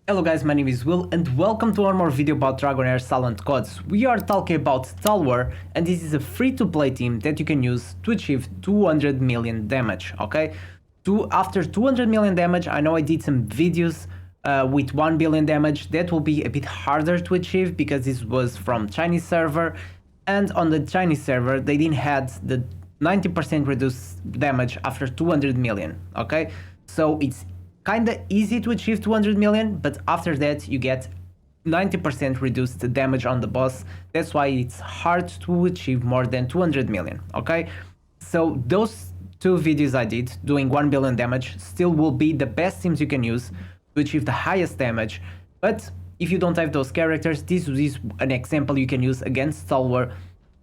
Hello guys, my name is Will and welcome to one more video about Dragonheir Silent Gods. We are talking about Talwar and this is a free-to-play team that you can use to achieve 200 million damage, okay? After 200 million damage, I know I did some videos with 1 billion damage. That will be a bit harder to achieve because this was from Chinese server, and on the Chinese server they didn't had the 90% reduced damage after 200 million, okay? So it's kinda easy to achieve 200 million, but after that you get 90% reduced damage on the boss. That's why it's hard to achieve more than 200 million, okay? So those two videos I did doing 1 billion damage still will be the best teams you can use to achieve the highest damage, but if you don't have those characters, this is an example you can use against Talwar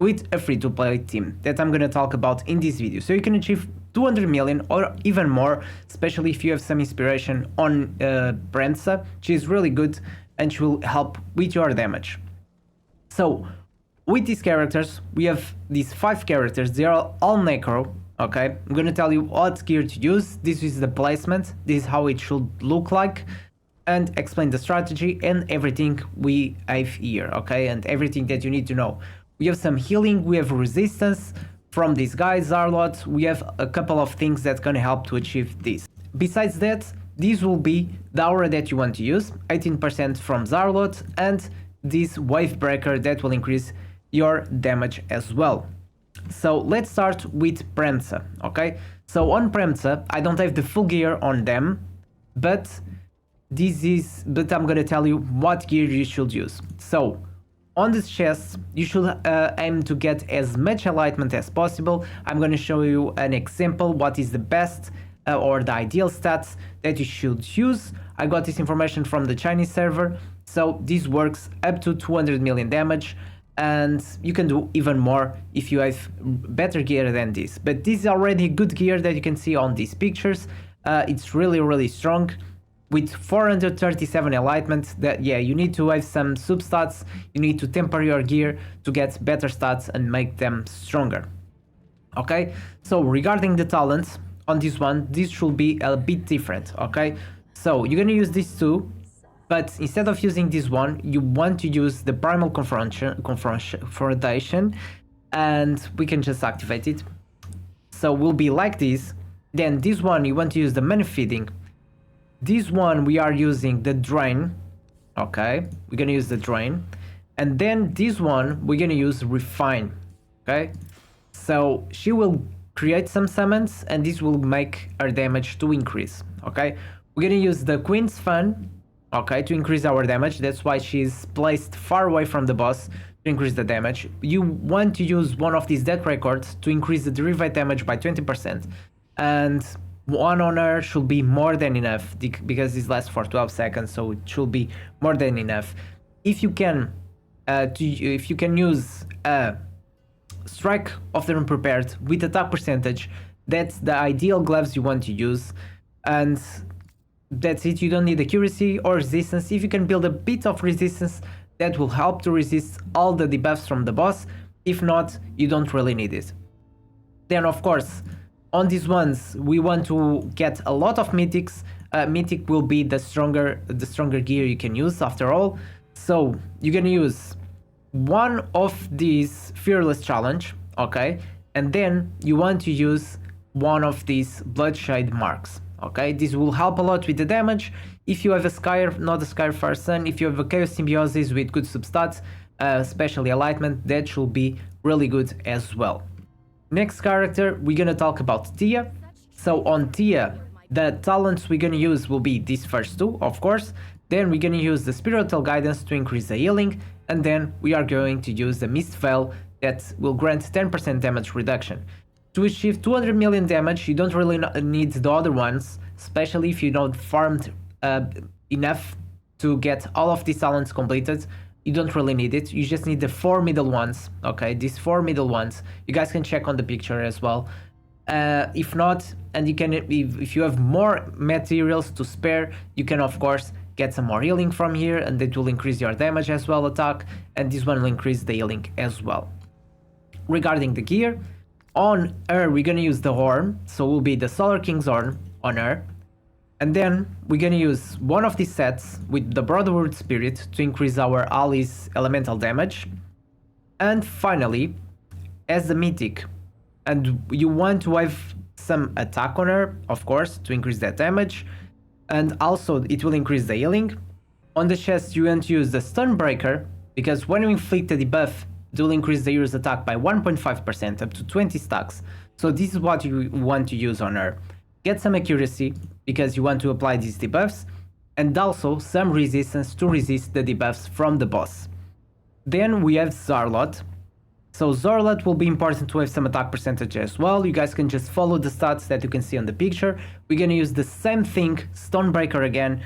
with a free-to-play team that I'm gonna talk about in this video. So you can achieve 200 million or even more, especially if you have some inspiration on Brentsa. She is really good and she will help with your damage. So with these characters, we have these 5 characters. They are all Necro, okay? I'm gonna tell you what gear to use. This is the placement, this is how it should look like, and explain the strategy and everything we have here, okay? And everything that you need to know. We have some healing, we have resistance from this guy, Zarlot. We have a couple of things that's gonna help to achieve this. Besides that, this will be the aura that you want to use, 18% from Zarlot, and this wave breaker that will increase your damage as well. So let's start with Premsa, okay? So on Premsa, I don't have the full gear on them, but I'm gonna tell you what gear you should use. So on this chest, you should aim to get as much enlightenment as possible. I'm going to show you an example, what is the best or the ideal stats that you should use. I got this information from the Chinese server, so this works up to 200 million damage, and you can do even more if you have better gear than this. But this is already good gear that you can see on these pictures. It's really strong. With 437 enlightenment, that you need to have some substats, you need to temper your gear to get better stats and make them stronger. Okay, so regarding the talents on this one, this should be a bit different, okay? So you're gonna use these two, but instead of using this one, you want to use the primal confrontation, and we can just activate it. So will be like this. Then this one, you want to use the mana feeding. This one we are using the drain, okay? We're gonna use the drain, and then this one we're gonna use refine, okay? So she will create some summons, and this will make her damage to increase, okay? We're gonna use the Queen's Fan, okay, to increase our damage. That's why she's placed far away from the boss to increase the damage. You want to use one of these death records to increase the derivate damage by 20%, and one on her should be more than enough because this lasts for 12 seconds, so it should be more than enough. If you can use a strike of the unprepared with attack percentage, that's the ideal gloves you want to use, and that's it. You don't need accuracy or resistance. If you can build a bit of resistance, that will help to resist all the debuffs from the boss. If not, you don't really need it. Then of course, on these ones, we want to get a lot of mythics. Mythic will be the stronger gear you can use after all. So you're gonna use one of these fearless challenge, okay? And then you want to use one of these bloodshed marks, okay? This will help a lot with the damage. If you have a Skyr, not a Skyr Farson, if you have a Chaos Symbiosis with good substats, especially enlightenment, that should be really good as well. Next character, we're gonna talk about Tia. So on Tia, the talents we're gonna use will be these first two, of course. Then we're gonna use the Spiritual Guidance to increase the healing, and then we are going to use the Mist Veil that will grant 10% damage reduction. To achieve 200 million damage, you don't really need the other ones, especially if you don't farmed enough to get all of these talents completed. You don't really need it. You just need the 4 middle ones, okay? These 4 middle ones. You guys can check on the picture as well. If not, and you can, if you have more materials to spare, you can of course get some more healing from here, and that will increase your damage as well, attack, and this one will increase the healing as well. Regarding the gear, on her we're gonna use the horn, so it will be the Solar King's horn on her. And then we're gonna use one of these sets with the Brotherhood Spirit to increase our allies' elemental damage. And finally, as a mythic, and you want to have some attack on her, of course, to increase that damage, and also it will increase the healing. On the chest you want to use the Stonebreaker, because when you inflict a debuff, it will increase the hero's attack by 1.5% up to 20 stacks. So this is what you want to use on her. Get some accuracy, because you want to apply these debuffs, and also some resistance to resist the debuffs from the boss. Then we have Zarlot. So Zarlot will be important to have some attack percentage as well. You guys can just follow the stats that you can see on the picture. We're gonna use the same thing, Stonebreaker again,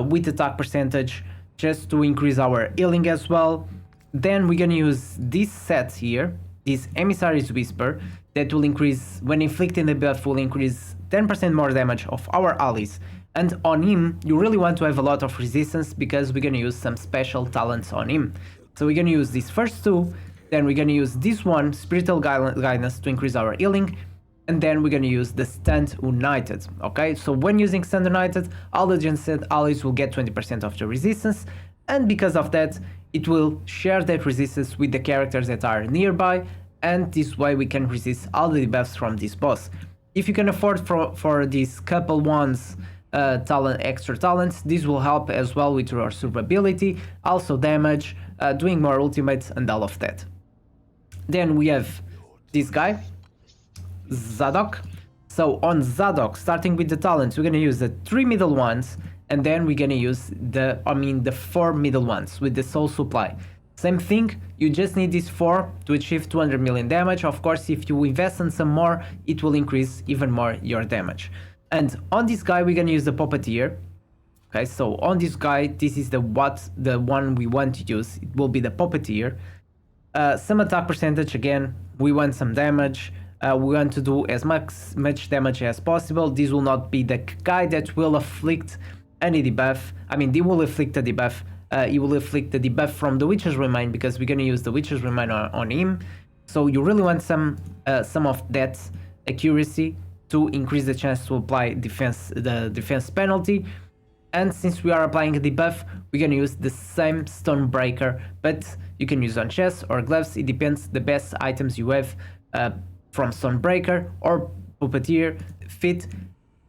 with attack percentage, just to increase our healing as well. Then we're gonna use this set here, this Emissary's Whisper, that will increase, when inflicting the buff, will increase 10% more damage of our allies. And on him, you really want to have a lot of resistance, because we're gonna use some special talents on him. So we're gonna use these first two, then we're gonna use this one, Spiritual Guidance, to increase our healing, and then we're gonna use the Stand United, okay? So when using Stand United, all the adjacent allies will get 20% of the resistance, and because of that, it will share that resistance with the characters that are nearby, and this way we can resist all the debuffs from this boss. If you can afford for these couple ones, extra talents, this will help as well with your survivability, also damage, doing more ultimates and all of that. Then we have this guy, Zadok. So on Zadok, starting with the talents, we're gonna use the 3 middle ones, and then we're gonna use the 4 middle ones with the soul supply. Same thing, you just need these 4 to achieve 200 million damage. Of course, if you invest in some more, it will increase even more your damage. And on this guy, we're gonna use the Puppeteer. Okay, so on this guy, this is the one we want to use. It will be the Puppeteer. Some attack percentage, again, we want some damage. We want to do as much damage as possible. This will not be the guy that will afflict any debuff. I mean, they will afflict a debuff. He will afflict the debuff from the Witcher's Remain, because we're gonna use the Witcher's Remain on him. So you really want some of that accuracy to increase the chance to apply the defense penalty. And since we are applying a debuff, we're gonna use the same Stonebreaker, but you can use on chest or gloves. It depends the best items you have from Stonebreaker or Puppeteer fit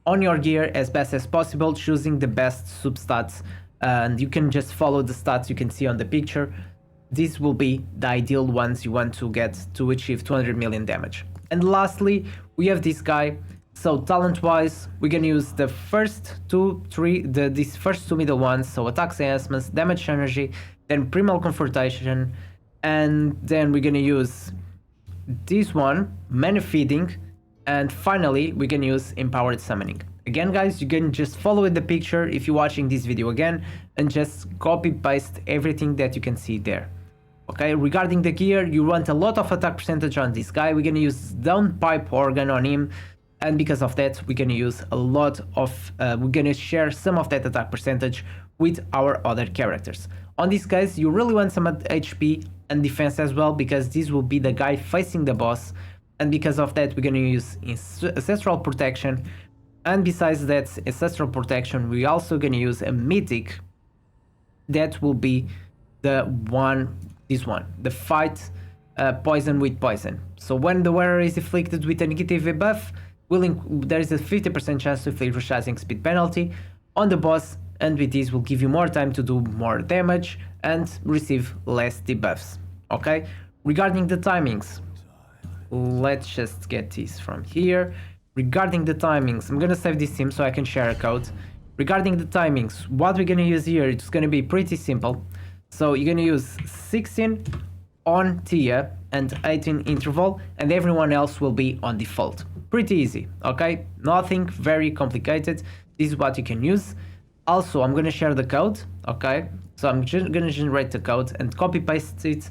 on your gear as best as possible, choosing the best substats. And you can just follow the stats you can see on the picture. These will be the ideal ones you want to get to achieve 200 million damage. And lastly, we have this guy. So talent wise, we're gonna use the first these first 2 middle ones, so attacks enhancements, damage energy, then primal confrontation, and then we're gonna use this one, mana feeding, and finally we're gonna use empowered summoning. Again guys, you can just follow the picture if you're watching this video again, and just copy paste everything that you can see there. Okay, regarding the gear, you want a lot of attack percentage on this guy. We're gonna use downpipe organ on him, and because of that, we're gonna use a lot of, we're gonna share some of that attack percentage with our other characters. On this case, you really want some HP and defense as well, because this will be the guy facing the boss, and because of that, we're gonna use ancestral protection. And besides that ancestral protection, we're also gonna use a mythic that will be the the fight poison with poison. So when the wearer is afflicted with a negative buff, there is a 50% chance to inflict resizing speed penalty on the boss, and with this will give you more time to do more damage and receive less debuffs. Okay, regarding the timings, let's just get this from here. Regarding the timings, I'm gonna save this sim so I can share a code. Regarding the timings, what we're gonna use here, it's gonna be pretty simple. So you're gonna use 16 on Tia and 18 interval, and everyone else will be on default. Pretty easy, okay? Nothing very complicated. This is what you can use. Also, I'm gonna share the code, okay? So I'm gonna generate the code and copy paste it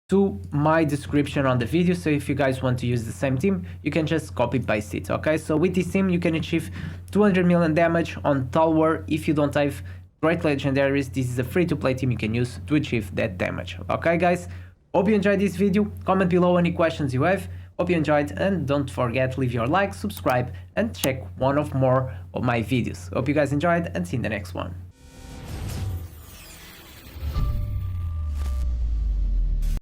to my description on the video. So if you guys want to use the same team, you can just copy paste it, okay? So with this team, you can achieve 200 million damage on Talwar. If you don't have great legendaries, this is a free-to-play team you can use to achieve that damage. Okay guys, hope you enjoyed this video. Comment below any questions you have. Hope you enjoyed, and don't forget, leave your like, subscribe, and check one of more of my videos. Hope you guys enjoyed, and see you in the next one.